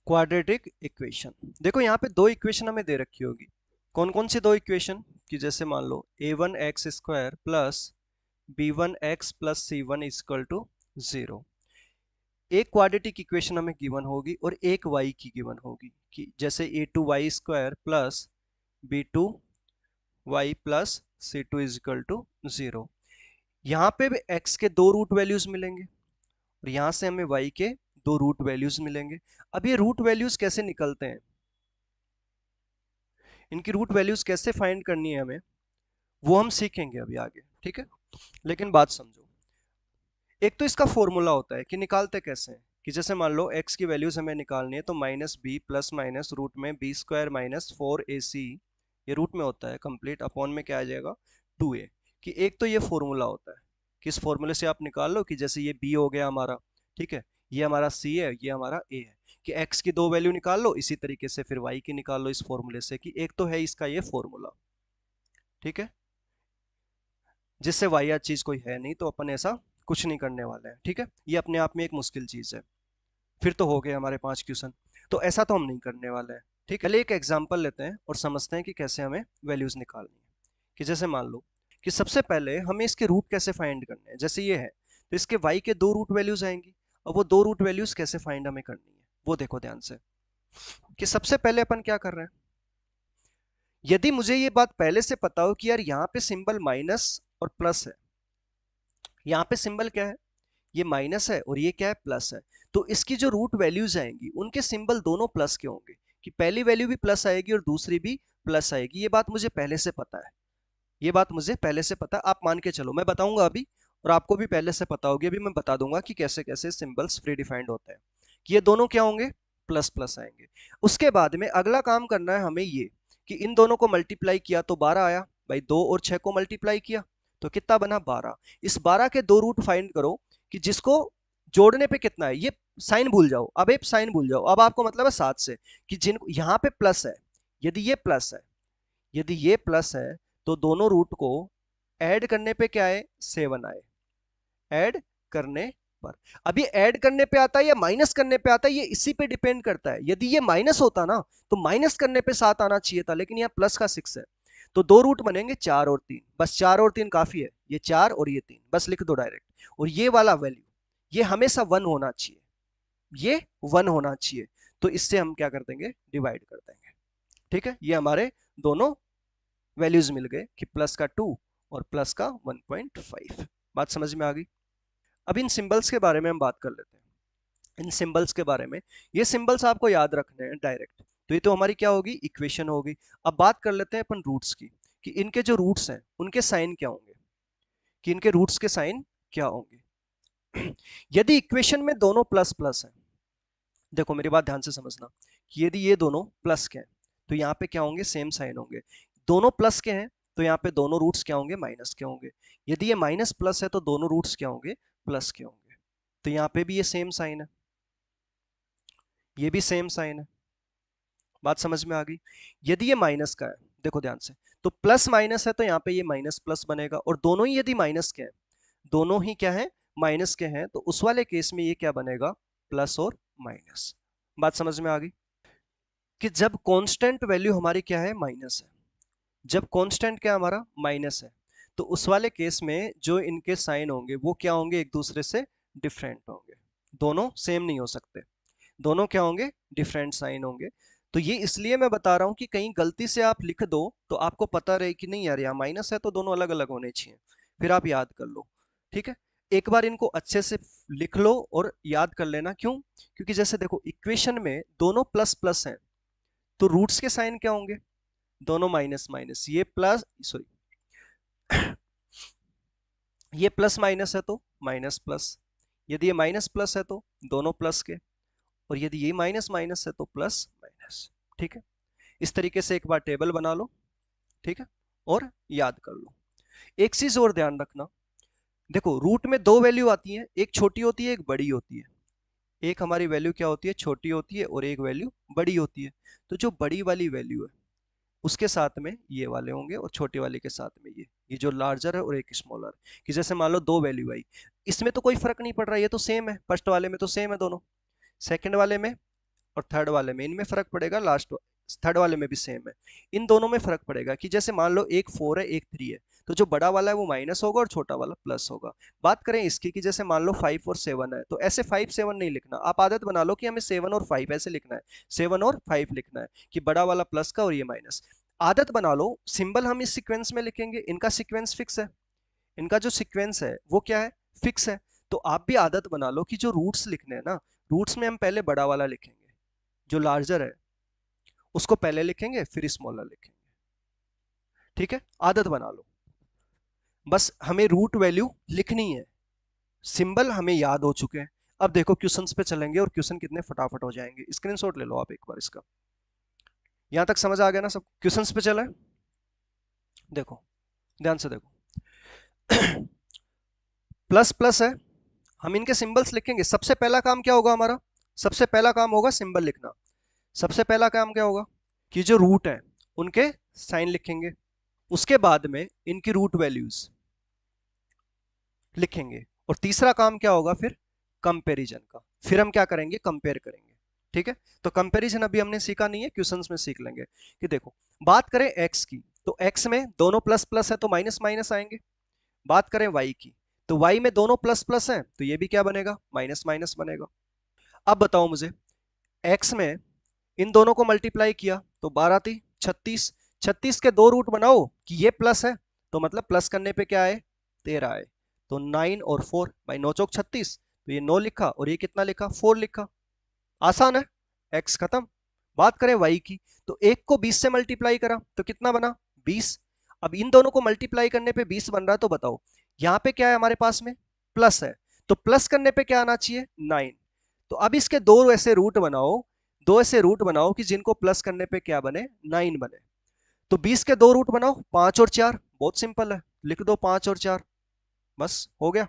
Quadratic equation. देखो यहाँ पे दो इक्वेशन हमें दे रखी होगी। कौन कौन सी दो इक्वेशन? कि जैसे मान लो a1x² plus b1x plus c1 equal to 0। एक क्वाड्रेटिक इक्वेशन हमें गिवन होगी और एक y की गिवन होगी, कि जैसे a2y² plus b2y plus c2 equal to 0। यहाँ पे भी x के दो रूट वैल्यूज मिलेंगे और यहाँ से हमें y के दो रूट वैल्यूज मिलेंगे। अब ये रूट वैल्यूज कैसे निकलते हैं, इनकी रूट वैल्यूज कैसे फाइंड करनी है हमें, वो हम सीखेंगे अभी आगे, ठीक है। लेकिन बात समझो, एक तो इसका फॉर्मूला होता है कि निकालते कैसे हैं, कि जैसे मान लो x की वैल्यूज हमें निकालनी है तो minus B plus minus root में b² माइनस 4ac, ये रूट में होता है कंप्लीट, अपॉन में क्या आ जाएगा 2a। कि एक तो ये फॉर्मूला होता है कि इस फॉर्मूले से आप निकाल लो कि जैसे ये b हो गया हमारा, ठीक है, ये हमारा c है, ये हमारा a है, कि x की दो वैल्यू निकाल लो, इसी तरीके से फिर y की निकाल लो इस फॉर्मूले से, कि एक तो है इसका ये फॉर्मूला, ठीक है, जिससे वाहियात चीज कोई है नहीं, तो अपन ऐसा कुछ नहीं करने वाले हैं, ठीक है। ये अपने आप में एक मुश्किल चीज है। फिर तो हो गए हमारे 5 क्वेश्चन, तो ऐसा तो हम नहीं करने वाले हैं, ठीक है। पहले एक एग्जांपल लेते हैं और समझते हैं कि कैसे हमें वैल्यूज निकालनी है। कि जैसे मान लो कि सबसे पहले हमें इसके रूट कैसे फाइंड करने हैं, जैसे ये है तो इसके y के दो रूट वैल्यूज आएंगी, और वो दो रूट वैल्यूज कैसे फाइंड हमें करनी है वो देखो ध्यान से। कि सबसे पहले अपन क्या कर रहे हैं, यदि मुझे ये बात पहले से पता हो कि यार यहाँ पे सिंबल माइनस और प्लस है, यहाँ पे सिंबल क्या है, ये माइनस है और ये क्या है, प्लस है, तो इसकी जो रूट वैल्यूज आएंगी उनके सिंबल दोनों प्लस के होंगे, कि पहली वैल्यू भी प्लस आएगी और दूसरी भी प्लस आएगी। ये बात मुझे पहले से पता है, ये बात मुझे पहले से पता है, आप मान के चलो, मैं बताऊंगा अभी, और आपको भी पहले से पता होगी, अभी मैं बता दूंगा कि कैसे कैसे सिंबल्स प्री डिफाइंड होते हैं, कि ये दोनों क्या होंगे, प्लस प्लस आएंगे। उसके बाद में अगला काम करना है हमें ये, कि इन दोनों को मल्टीप्लाई किया तो 12 आया, भाई 2 और 6 को मल्टीप्लाई किया तो कितना बना 12। इस 12 के दो रूट फाइंड करो कि जिसको जोड़ने पे कितना है, ये साइन भूल जाओ, अब एक साइन भूल जाओ, अब आपको मतलब है 7 से, कि जिन यहाँ पे प्लस है, यदि ये प्लस है, यदि ये प्लस है, तो दोनों रूट को ऐड करने पे क्या है, 7 आए, ऐड करने पर। अब ये ऐड करने पे आता है या माइनस करने पे आता है, ये इसी पे डिपेंड करता है। यदि ये माइनस होता ना तो माइनस करने पे 7 आना चाहिए था, लेकिन यहाँ प्लस का 6 है, तो दो रूट बनेंगे 4 और 3, बस 4 और 3 काफी है, ये 4 और ये 3 बस लिख दो डायरेक्ट। और ये वाला वैल्यू ये हमेशा 1 होना चाहिए, ये 1 होना चाहिए, तो इससे हम क्या कर देंगे, डिवाइड कर देंगे, ठीक है। ये हमारे दोनों वैल्यूज मिल गए, कि प्लस का 2 और प्लस का 1.5। बात समझ में आ गई। अब इन सिंबल्स के बारे में हम बात कर लेते हैं, इन सिंबल्स के बारे में। ये सिंबल्स आपको याद रखने हैं डायरेक्ट, तो ये तो हमारी क्या होगी, इक्वेशन होगी। अब बात कर लेते हैं अपन रूट्स की, कि इनके जो रूट्स हैं उनके साइन क्या होंगे, कि इनके रूट्स के साइन क्या होंगे। यदि इक्वेशन में दोनों प्लस प्लस है, देखो मेरी बात ध्यान से समझना, कि यदि ये दोनों प्लस के हैं तो यहाँ पे क्या होंगे, सेम साइन होंगे। दोनों प्लस के हैं तो यहाँ पे दोनों रूट्स क्या होंगे, माइनस के होंगे। यदि ये माइनस प्लस है तो दोनों रूट्स क्या होंगे, प्लस के होंगे। तो यहाँ पे भी ये सेम साइन है, ये भी सेम साइन है। बात समझ में आ गई। यदि ये माइनस का है, देखो ध्यान से, तो प्लस माइनस है तो यहाँ पे ये माइनस प्लस बनेगा, और दोनों ही यदि माइनस के हैं, दोनों ही क्या है, माइनस के हैं, तो उस वाले केस में ये क्या बनेगा, प्लस और माइनस। बात समझ में आ गई। कि जब कांस्टेंट वैल्यू हमारी क्या है, माइनस है, जब कांस्टेंट क्या हमारा माइनस है, तो उस वाले केस में जो इनके साइन होंगे वो क्या होंगे, एक दूसरे से डिफरेंट होंगे, दोनों सेम नहीं हो सकते, दोनों क्या होंगे, डिफरेंट साइन होंगे। तो ये इसलिए मैं बता रहा हूं कि कहीं गलती से आप लिख दो तो आपको पता रहे कि नहीं यार यहाँ माइनस है तो दोनों अलग अलग होने चाहिए, फिर आप याद कर लो, ठीक है। एक बार इनको अच्छे से लिख लो और याद कर लेना, क्यों, क्योंकि जैसे देखो इक्वेशन में दोनों प्लस प्लस हैं, तो रूट्स के साइन क्या होंगे, दोनों माइनस माइनस, ये प्लस सॉरी ये प्लस माइनस है तो माइनस प्लस, यदि ये माइनस प्लस है तो दोनों प्लस के, और यदि ये माइनस माइनस है तो प्लस माइनस, ठीक है। इस तरीके से एक बार टेबल बना लो, ठीक है, और याद कर लो। एक चीज और ध्यान रखना, देखो रूट में दो वैल्यू आती है, एक छोटी होती है एक बड़ी होती है, एक हमारी वैल्यू क्या होती है, छोटी होती है, और एक वैल्यू बड़ी होती है। तो जो बड़ी वाली वैल्यू है उसके साथ में ये वाले होंगे और छोटे वाले के साथ में ये जो लार्जर है और एक स्मॉलर, कि जैसे मान लो दो वैल्यू आई, इसमें तो कोई फर्क नहीं पड़ रहा, ये तो सेम है, फर्स्ट वाले में तो सेम है दोनों, सेकंड वाले में और थर्ड वाले में, इनमें फर्क पड़ेगा, लास्ट थर्ड वाले में भी सेम है। इन दोनों में फर्क पड़ेगा कि जैसे मान लो एक 4 है एक 3 है, तो जो बड़ा वाला है वो माइनस होगा और छोटा वाला प्लस होगा। बात करें इसकी कि जैसे मान लो 5 और 7 है, तो ऐसे 5 7 नहीं लिखना, आप आदत बना लो कि हमें 7 और 5 ऐसे लिखना है, 7 और 5 लिखना है कि बड़ा वाला प्लस का और ये माइनस। आदत बना लो, सिंबल हम इस सीक्वेंस में लिखेंगे, इनका सीक्वेंस फिक्स है, इनका जो सीक्वेंस है वो क्या है, फिक्स है। तो आप भी आदत बना लो कि जो रूट्स लिखने हैं ना, रूट्स में हम पहले बड़ा वाला लिखेंगे, जो लार्जर है उसको पहले लिखेंगे फिर स्मॉलर लिखेंगे, ठीक है, आदत बना लो। बस हमें रूट वैल्यू लिखनी है, सिंबल हमें याद हो चुके हैं। अब देखो क्वेश्चंस पे चलेंगे और क्वेश्चन कितने फटाफट हो जाएंगे, स्क्रीनशॉट ले लो आप एक बार इसका। यहां तक समझ आ गया ना सब, क्वेश्चंस पे चले। देखो ध्यान से देखो, प्लस प्लस है, हम इनके सिंबल्स लिखेंगे। सबसे पहला काम क्या होगा हमारा, सबसे पहला काम होगा सिंबल लिखना। सबसे पहला काम क्या होगा कि जो रूट है उनके साइन लिखेंगे, उसके बाद में इनकी रूट वैल्यूज लिखेंगे, और तीसरा काम क्या होगा फिर, कंपैरिजन का। फिर हम क्या करेंगे, कंपेयर करेंगे, ठीक है। तो कंपैरिजन अभी हमने सीखा नहीं है, क्वेश्चंस में सीख लेंगे। कि देखो बात करें x की, तो x में दोनों प्लस प्लस है तो माइनस माइनस आएंगे। बात करें y की, तो y में दोनों प्लस प्लस है तो ये भी क्या बनेगा, माइनस माइनस बनेगा। अब बताओ मुझे, x में इन दोनों को मल्टीप्लाई किया तो 12 थी 36, 36 के दो रूट बनाओ कि ये प्लस है, तो मतलब प्लस करने पे क्या आए, 13 आए। तो 9 और 4 भाई 9 चौक 36, तो ये 9 लिखा और ये कितना लिखा, 4 लिखा। आसान है, x खत्म। बात करें y की, तो एक को 20 से मल्टीप्लाई करा तो कितना बना, 20। अब इन दोनों को मल्टीप्लाई करने पे 20 बन रहा है, तो बताओ यहां पे क्या है हमारे पास में, प्लस है, तो प्लस करने पे क्या आना चाहिए, 9। तो अब इसके दो ऐसे रूट बनाओ, दो ऐसे रूट बनाओ कि जिनको प्लस करने पे क्या बने, 9 बने। तो 20 के दो रूट बनाओ, 5 और 4, बहुत सिंपल है, लिख दो 5 और 4, बस हो गया,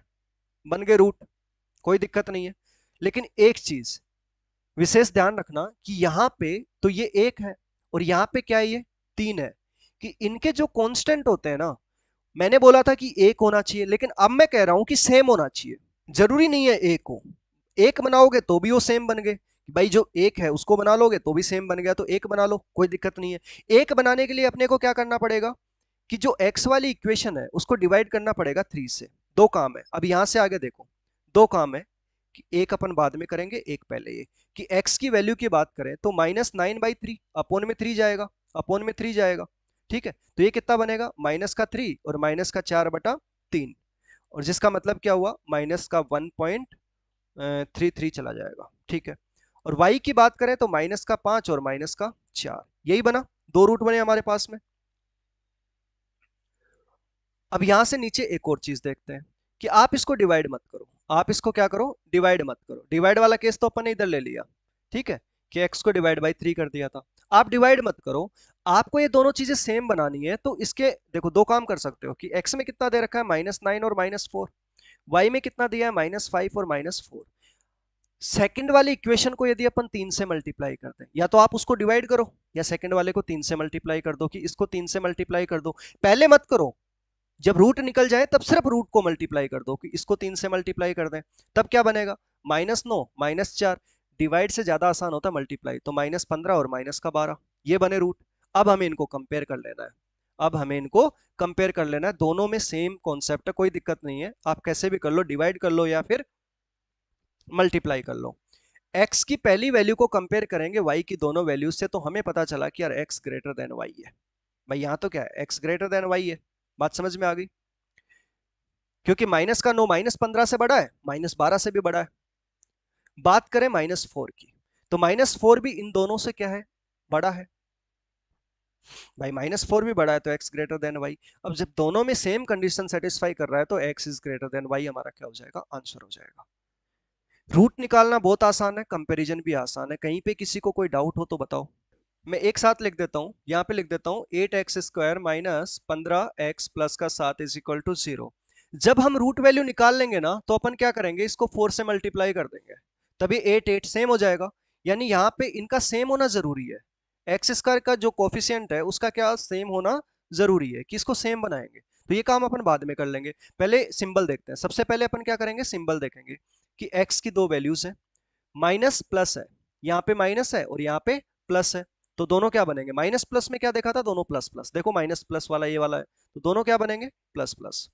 बन गए रूट, कोई दिक्कत नहीं है। लेकिन एक चीज विशेष ध्यान रखना कि यहां पे तो ये एक है और यहां पे क्या है, ये 3 है, कि इनके जो कांस्टेंट होते हैं ना, मैंने बोला था कि एक होना चाहिए, लेकिन अब मैं कह रहा हूं कि सेम होना चाहिए। जरूरी नहीं है एक हो, एक बनाओगे तो भी वो सेम बन गए, भाई जो एक है उसको बना लोगे तो भी सेम बन गया, तो एक बना लो कोई दिक्कत नहीं है। एक बनाने के लिए अपने को क्या करना पड़ेगा कि जो x वाली इक्वेशन है उसको डिवाइड करना पड़ेगा 3 से। दो काम है, अब यहां से आगे देखो, दो काम है कि एक अपन बाद में करेंगे, एक पहले। ये कि x की वैल्यू की बात करें तो -9/3 अपॉन में 3 जाएगा, अपॉन में 3 जाएगा, ठीक है। तो ये कितना बनेगा, माइनस का 3 और माइनस का 4/3, और जिसका मतलब क्या हुआ, माइनस का 1.33 चला जाएगा, ठीक है। और y की बात करें तो माइनस का 5 और माइनस का 4, यही बना, दो रूट बने हमारे पास में। अब यहां से नीचे एक और चीज देखते हैं कि आप इसको डिवाइड मत करो, आप इसको क्या करो, डिवाइड मत करो। डिवाइड वाला केस तो अपन ने इधर ले लिया, ठीक है, कि x को डिवाइड बाई 3 कर दिया था। आप डिवाइड मत करो, आपको ये दोनों चीजें सेम बनानी है। तो इसके देखो दो काम कर सकते हो कि x में कितना दे रखा है, -9 और -4, y में कितना दिया है, -5 और -4। सेकंड वाली इक्वेशन को यदि अपन 3 से मल्टीप्लाई करते हैं, या तो आप उसको डिवाइड करो या सेकंड वाले को 3 से मल्टीप्लाई कर दो, कि इसको 3 से मल्टीप्लाई कर दो। पहले मत करो, जब रूट निकल जाए तब सिर्फ रूट को मल्टीप्लाई कर दो, कि इसको 3 से मल्टीप्लाई कर दें, तब क्या बनेगा, -9 -4। डिवाइड से ज्यादा आसान होता है मल्टीप्लाई, तो -15 और -12, ये बने रूट। अब हमें इनको कंपेयर कर लेना है, अब हमें इनको कंपेयर कर लेना है, दोनों में सेम कॉन्सेप्ट है, कोई दिक्कत नहीं है, आप कैसे भी कर लो, डिवाइड कर लो या फिर मल्टीप्लाई कर लो। x की पहली वैल्यू को कंपेयर करेंगे y की दोनों वैल्यूज से, तो हमें पता चला कि यार x ग्रेटर देन y है। भाई यहां तो क्या है, x ग्रेटर देन y है, बात समझ में आ गई, क्योंकि माइनस का 9 -15 से बड़ा है, -12 से भी बड़ा है। बात करें -4 की, तो -4 भी इन दोनों से क्या है, बड़ा है। भाई -4 भी बड़ा है तो x ग्रेटर देन y। अब जब दोनों में सेम कंडीशन सेटिस्फाई कर रहा है तो x is greater than y हमारा क्या हो जाएगा, आंसर हो जाएगा। रूट निकालना बहुत आसान है, कंपैरिजन भी आसान है। कहीं पे किसी को कोई डाउट हो तो बताओ। मैं एक साथ लिख देता हूं, यहां पे लिख देता हूं 8x² माइनस 15x प्लस का 7 इज इक्वल टू 0। जब हम रूट वैल्यू निकाल लेंगे ना, तो अपन क्या करेंगे, इसको 4 से मल्टीप्लाई कर देंगे, तभी 8 8 सेम हो जाएगा। यानी यहाँ पे इनका सेम होना जरूरी है, x² का जो कोफिशियंट है उसका क्या सेम होना जरूरी है, कि इसको सेम बनाएंगे। तो ये काम अपन बाद में कर लेंगे, पहले सिंबल देखते हैं। सबसे पहले अपन क्या करेंगे, सिंबल देखेंगे कि x की दो वैल्यूज है, माइनस प्लस है, यहाँ पे माइनस है और यहाँ पे प्लस है, तो दोनों क्या बनेंगे, माइनस प्लस में क्या देखा था, दोनों प्लस प्लस, देखो माइनस प्लस वाला ये वाला है, तो दोनों क्या बनेंगे, प्लस प्लस।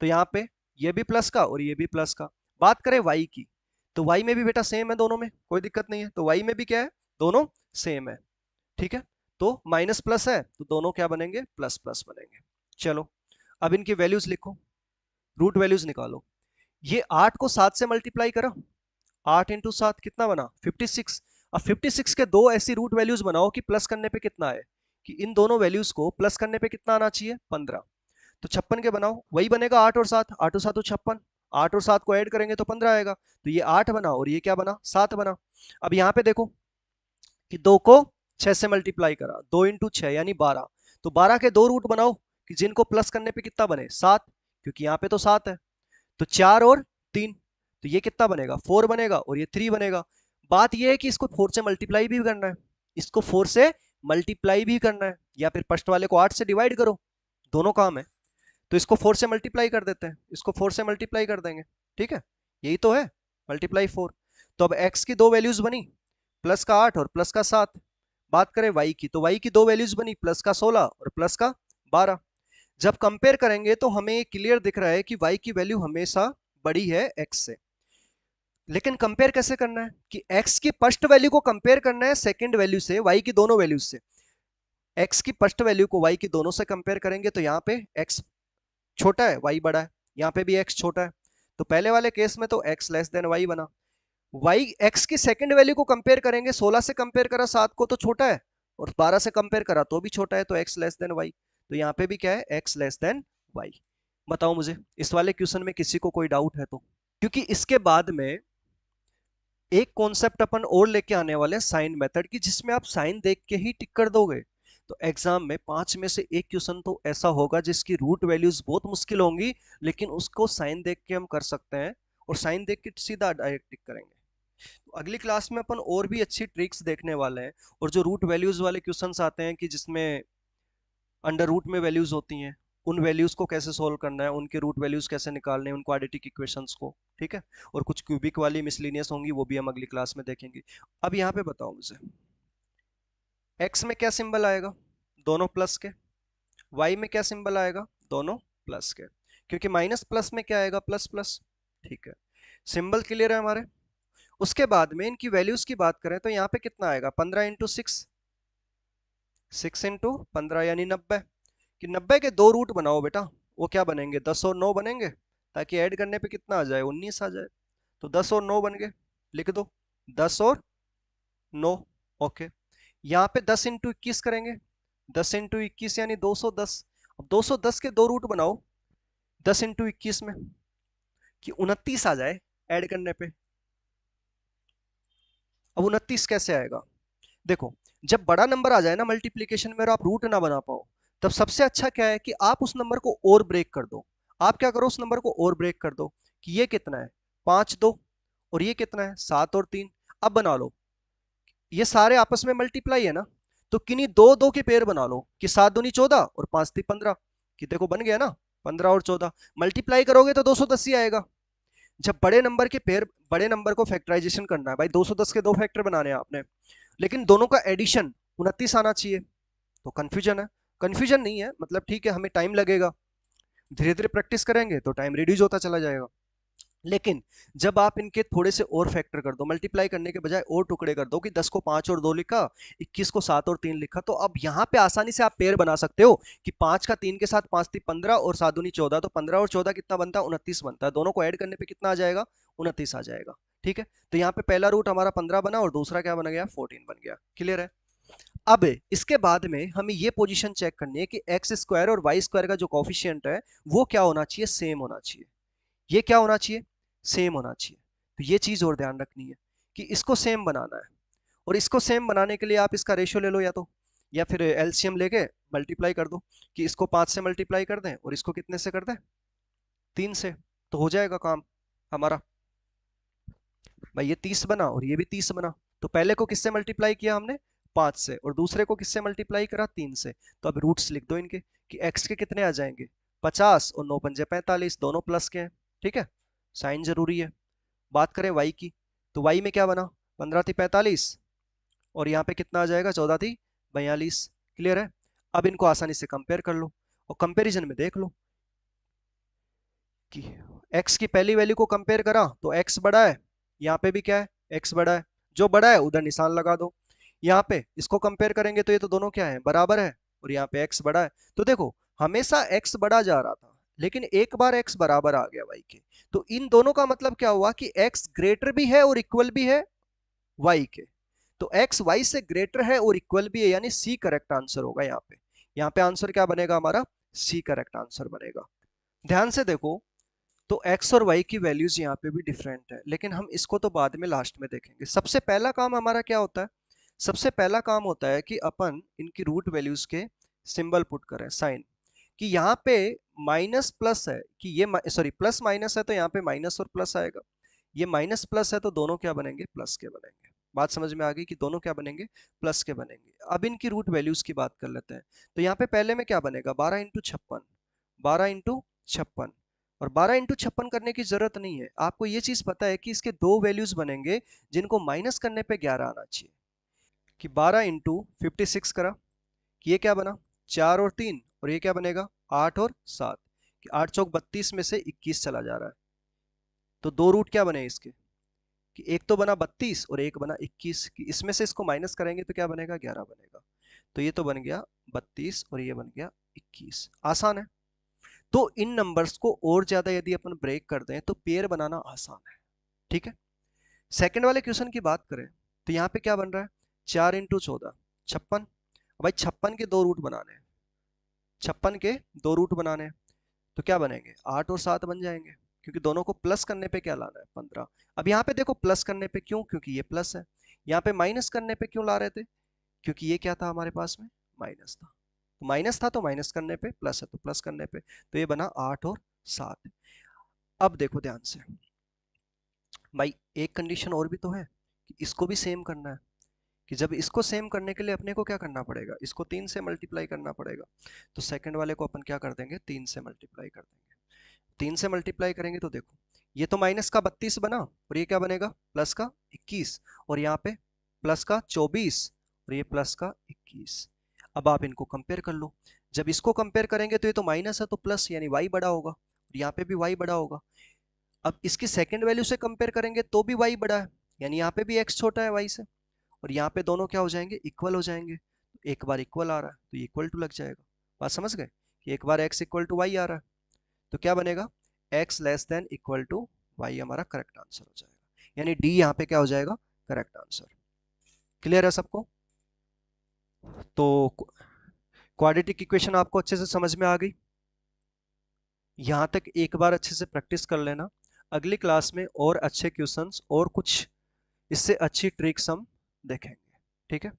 तो यहाँ पे ये भी प्लस का और ये भी प्लस का। बात करें y की, तो y में भी बेटा सेम है, दोनों में कोई दिक्कत नहीं है, तो y में भी क्या है, दोनों सेम है, ठीक है। तो माइनस प्लस है तो दोनों क्या बनेंगे, प्लस प्लस बनेंगे। चलो अब इनकी वैल्यूज लिखो, रूट वैल्यूज निकालो। ये 8 को 7 से मल्टीप्लाई करो, 8 इंटू 7 कितना बना, 56। अब 56 के दो ऐसी रूट वैल्यूज बनाओ कि प्लस करने पे कितना आए, कि इन दोनों वैल्यूज को प्लस करने पे कितना आना चाहिए, 15। तो 56 के बनाओ, वही बनेगा 8 और 7, 8 और 7 तो 56, 8 और 7 को ऐड करेंगे तो 15 आएगा। तो ये 8 बना और ये क्या बना, 7 बना। अब यहाँ पे देखो कि 2 को 6 से मल्टीप्लाई करा, 2 इंटू 6 यानी 12। तो 12 के दो रूट बनाओ कि जिनको प्लस करने पे कितना बने, 7, क्योंकि यहाँ पे तो 7 है। तो 4 और 3, तो ये कितना बनेगा, 4 बनेगा और ये 3 बनेगा। बात ये है कि इसको 4 से मल्टीप्लाई भी करना है, इसको 4 से मल्टीप्लाई भी करना है, या फिर फर्स्ट वाले को 8 से डिवाइड करो, दोनों काम है। तो इसको 4 से मल्टीप्लाई कर देते हैं, इसको 4 से मल्टीप्लाई कर देंगे, ठीक है, यही तो है, मल्टीप्लाई 4। तो अब x की दो वैल्यूज बनी, प्लस का 8 और प्लस का 7। बात करें y की, तो y की दो वैल्यूज बनी, प्लस का 16 और प्लस का 12। जब कंपेयर करेंगे तो हमें क्लियर दिख रहा है कि y की वैल्यू हमेशा बड़ी है x से। लेकिन कंपेयर कैसे करना है, कि x की फर्स्ट वैल्यू को कंपेयर करना है सेकंड वैल्यू से, y की दोनों वैल्यूज से। x की फर्स्ट वैल्यू को y की दोनों से कंपेयर करेंगे तो यहाँ पे x छोटा है, y बड़ा है, यहाँ पे भी x छोटा है। तो पहले वाले केस में तो x लेस देन y बना। y x की सेकंड वैल्यू को कंपेयर करेंगे, 16 से कंपेयर करा 7 को तो छोटा है, और 12 से कंपेयर करा तो भी छोटा है, तो x लेस देन y। तो यहाँ पे भी क्या है, x लेस देन y। बताओ मुझे इस वाले क्वेश्चन में किसी को कोई डाउट है तो, क्योंकि इसके बाद में एक कॉन्सेप्ट अपन और लेके आने वाले हैं साइन मेथड की, जिसमें आप साइन देख के ही टिक कर दोगे। तो एग्जाम में 5 में से एक क्वेश्चन तो ऐसा होगा जिसकी रूट वैल्यूज बहुत मुश्किल होंगी, लेकिन उसको साइन देख के हम कर सकते हैं, और साइन देख के सीधा डायरेक्ट टिक करेंगे। तो अगली क्लास में अपन और भी अच्छी ट्रिक्स देखने वाले हैं, और जो रूट वैल्यूज वाले क्वेश्चंस आते हैं कि जिसमें अंडर रूट में वैल्यूज होती हैं, उन वैल्यूज को कैसे सोल्व करना है, उनके रूट वैल्यूज कैसे निकालने हैं, उन क्वाड्रेटिक इक्वेशंस को, ठीक है। और कुछ क्यूबिक वाली मिसलिनियस होंगी, वो भी हम अगली क्लास में देखेंगे। अब यहाँ पे बताओ मुझे, एक्स में क्या सिंबल आएगा, दोनों प्लस के। वाई में क्या सिंबल आएगा, दोनों प्लस के, क्योंकि माइनस प्लस में क्या आएगा, प्लस प्लस, ठीक है। सिंबल क्लियर है हमारे। उसके बाद में इनकी वैल्यूज की बात करें तो यहाँ पे कितना आएगा, 15 इंटू 6, 6 इंटू 15 यानी 90। कि 90 के दो रूट बनाओ बेटा, वो क्या बनेंगे, 10 और 9 बनेंगे, ताकि ऐड करने पे कितना आ जाए, 19 आ जाए। तो 10 और 9 बन गए, लिख दो 10 और 9। ओके, यहाँ पे 10 इंटू 21 करेंगे, 10 इंटू 21 यानी 210। अब 210 के दो रूट बनाओ 10 इंटू 21 में, कि 29 आ जाए ऐड करने पे। अब 29 कैसे आएगा, देखो जब बड़ा नंबर आ जाए ना मल्टीप्लीकेशन में और आप रूट ना बना पाओ, तब सबसे अच्छा क्या है कि आप उस नंबर को और ब्रेक कर दो। आप क्या करो, उस नंबर को और ब्रेक कर दो, कि ये कितना है, 5 2, और ये कितना है, 7 और 3। अब बना लो, ये सारे आपस में मल्टीप्लाई है ना, तो किन्हीं दो दो के पेयर बना लो, कि 7 दूनी 14 और 5 ती 15। कि देखो बन गया ना, 15 और 14 मल्टीप्लाई करोगे तो 210 ही आएगा। जब बड़े नंबर के पेयर, बड़े नंबर को फैक्टराइजेशन करना है भाई, 210 के दो फैक्टर बनाने हैं आपने, लेकिन दोनों का एडिशन 29 आना चाहिए। तो कंफ्यूजन है, कंफ्यूजन नहीं है, मतलब ठीक है, हमें टाइम लगेगा, धीरे धीरे प्रैक्टिस करेंगे तो टाइम रिड्यूस होता चला जाएगा। लेकिन जब आप इनके थोड़े से और फैक्टर कर दो, मल्टीप्लाई करने के बजाय और टुकड़े कर दो, कि 10 को 5 और 2 लिखा, 21 को 7 और 3 लिखा, तो अब यहाँ पे आसानी से आप पेयर बना सकते हो, कि 5 का 3 के साथ 5 3 15 और 7 दूनी 14, तो 15 और 14 कितना बनता है, 29 बनता है। दोनों को ऐड करने पे कितना आ जाएगा, 29 आ जाएगा, ठीक है। तो यहाँ पे पहला रूट हमारा 15 बना और दूसरा क्या बन गया, 14 बन गया। क्लियर है। अब इसके बाद में हमें ये पोजीशन चेक करनी है कि एक्स स्क्वायर और वाई स्क्वायर का जो कॉफिशिएंट है वो क्या होना चाहिए, सेम होना चाहिए। ये क्या होना चाहिए, सेम होना चाहिए। तो ये चीज और ध्यान रखनी है कि इसको सेम बनाना है, और इसको सेम बनाने के लिए आप इसका रेशियो ले लो, या फिर एलसीएम लेके मल्टीप्लाई कर दो, कि इसको 5 से मल्टीप्लाई कर दें और इसको कितने से कर दें, 3 से, तो हो जाएगा काम हमारा। भाई ये 30 बना और ये भी 30 बना, तो पहले को किससे मल्टीप्लाई किया हमने, 5 से, और दूसरे को किससे मल्टीप्लाई करा, 3 से। तो अब रूट्स लिख दो इनके, कि x के कितने आ जाएंगे, 50 और 9 पंजे 45, दोनों प्लस के हैं, ठीक है, साइन जरूरी है। बात करें y की, तो y में क्या बना, 15 थी 45, और यहाँ पे कितना आ जाएगा, 14 थी 42। क्लियर है। अब इनको आसानी से कंपेयर कर लो और कंपैरिजन में देख लो कि x की पहली वैल्यू को कंपेयर करा तो x बड़ा है, यहाँ पे भी क्या है, x बड़ा है, जो बड़ा है उधर निशान लगा दो। यहाँ पे इसको कंपेयर करेंगे तो ये तो दोनों क्या है, बराबर है, और यहाँ पे x बड़ा है। तो देखो हमेशा x बड़ा जा रहा था, लेकिन एक बार x बराबर आ गया y के, तो इन दोनों का मतलब क्या हुआ कि x ग्रेटर भी है और इक्वल भी है y के। तो x y से ग्रेटर है और इक्वल भी है, यानी सी करेक्ट आंसर होगा यहाँ पे। यहाँ पे आंसर क्या बनेगा हमारा, सी करेक्ट आंसर बनेगा। ध्यान से देखो, तो x और y की वैल्यूज यहाँ पे भी डिफरेंट है, लेकिन हम इसको तो बाद में लास्ट में देखेंगे। सबसे पहला काम हमारा क्या होता है, सबसे पहला काम होता है कि अपन इनकी रूट वैल्यूज के सिंबल पुट करें, साइन, कि यहाँ पे माइनस प्लस है, कि ये सॉरी प्लस माइनस है तो यहाँ पे माइनस और प्लस आएगा, ये माइनस प्लस है तो दोनों क्या बनेंगे, प्लस के बनेंगे। बात समझ में आ गई कि दोनों क्या बनेंगे, प्लस के बनेंगे। अब इनकी रूट वैल्यूज की बात कर लेते हैं। तो यहाँ पे पहले में क्या बनेगा, 12 × 56, 12 × 56, और 12 × 56 करने की जरूरत नहीं है, आपको ये चीज पता है कि इसके दो वैल्यूज बनेंगे जिनको माइनस करने पे 11 आना चाहिए। कि 12 × 56 करा, कि ये क्या बना, 4 और 3, और ये क्या बनेगा, 8 और 7, कि 8 चौक 32 में से 21 चला जा रहा है। तो दो रूट क्या बने इसके, कि एक तो बना 32 और एक बना 21, कि इसमें से इसको माइनस करेंगे तो क्या बनेगा, 11 बनेगा। तो ये तो बन गया 32 और ये बन गया 21। आसान है। तो इन नंबर्स को और ज्यादा यदि अपन ब्रेक कर दें तो पेयर बनाना आसान है। ठीक है। सेकंड वाले क्वेश्चन की बात करें तो यहाँ पे क्या बन रहा है, 4 × 14 56। भाई 56 के दो रूट बनाने हैं, 56 के दो रूट बनाने हैं, तो क्या बनेंगे, 8 और 7 बन जाएंगे, क्योंकि दोनों को प्लस करने पे क्या लाना है, 15। अब यहाँ पे देखो प्लस करने पे क्यों, क्योंकि ये प्लस है। यहाँ पे माइनस करने पे क्यों ला रहे थे, क्योंकि ये क्या था हमारे पास में, माइनस था। तो माइनस था तो माइनस करने पे, प्लस है तो प्लस करने पे, तो ये बना 8 और 7। अब देखो ध्यान से भाई, एक कंडीशन और भी तो है कि इसको भी सेम करना है, कि जब इसको सेम करने के लिए अपने को क्या करना पड़ेगा, इसको 3 से मल्टीप्लाई करना पड़ेगा। तो सेकंड वाले को अपन क्या कर देंगे, 3 से मल्टीप्लाई कर देंगे। 3 से मल्टीप्लाई करेंगे तो देखो, ये तो माइनस का 32 बना, और ये क्या बनेगा, प्लस का 21, और यहाँ पे प्लस का 24, और ये प्लस का 21। अब आप इनको कंपेयर कर लो, जब इसको कंपेयर करेंगे तो ये तो माइनस है तो प्लस, यानी y बड़ा होगा, और यहाँ पे भी y बड़ा होगा। अब इसकी सेकंड वैल्यू से कंपेयर करेंगे तो भी y बड़ा है, यानी यहाँ पे भी x छोटा है y से, और यहाँ पे दोनों क्या हो जाएंगे, इक्वल हो जाएंगे। एक बार इक्वल आ रहा है तो ये इक्वल टू लग जाएगा। बात समझ गए, कि एक बार x इक्वल टू वाई आ रहा है तो क्या बनेगा, x less than equal to Y हमारा करेक्ट आंसर हो जाएगा, यानी डी यहाँ पे क्या हो जाएगा, करेक्ट आंसर। क्लियर है सबको। तो क्वाड्रेटिक इक्वेशन आपको अच्छे से समझ में आ गई। यहाँ तक एक बार अच्छे से प्रैक्टिस कर लेना, अगली क्लास में और अच्छे क्वेश्चंस और कुछ इससे अच्छी ट्रिक्स हम देखेंगे। ठीक है।